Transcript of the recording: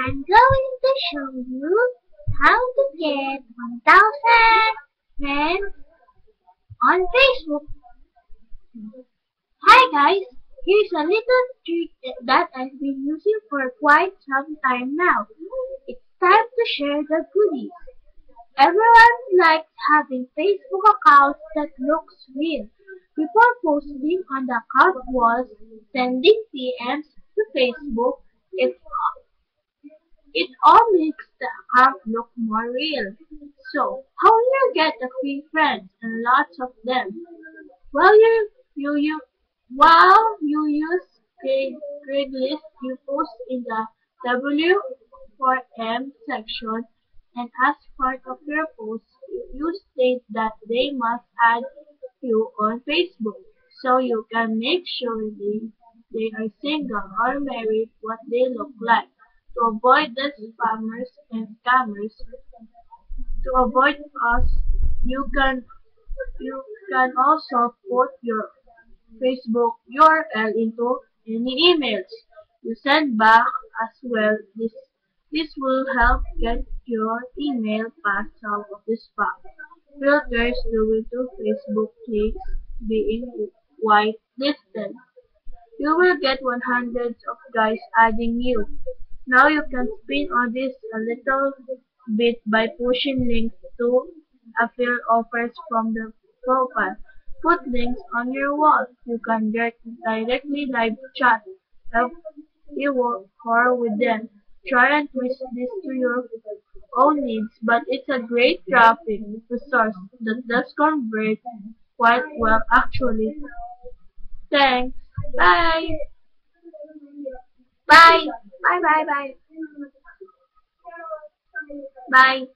I'm going to show you how to get 1,000 friends on Facebook. Hi guys, here's a little trick that I've been using for quite some time now. It's time to share the goodies. Everyone likes having Facebook accounts that looks real. Before posting on the account walls, sending PMs to Facebook, it all makes the account look more real. So, how will you get a few friends and lots of them? Well, you while you use Craigslist, you post in the W4M section, and as part of your post, you state that they must add you on Facebook, so you can make sure they are single or married, what they look like. To avoid the spammers and scammers, to avoid us, you can you can also put your Facebook URL into any emails you send back as well. This will help get your email past some of the spam filters due to Facebook clicks being whitelisted. You will get hundreds of guys adding you. Now you can spin on this a little bit by pushing links to affiliate offers from the profile. Put links on your wall. You can directly live chat if you work or with them. Try and twist this to your own needs, but it's a great traffic resource that does convert quite well actually. Thanks. Bye. Bye. Bye. Bye. Bye. Bye.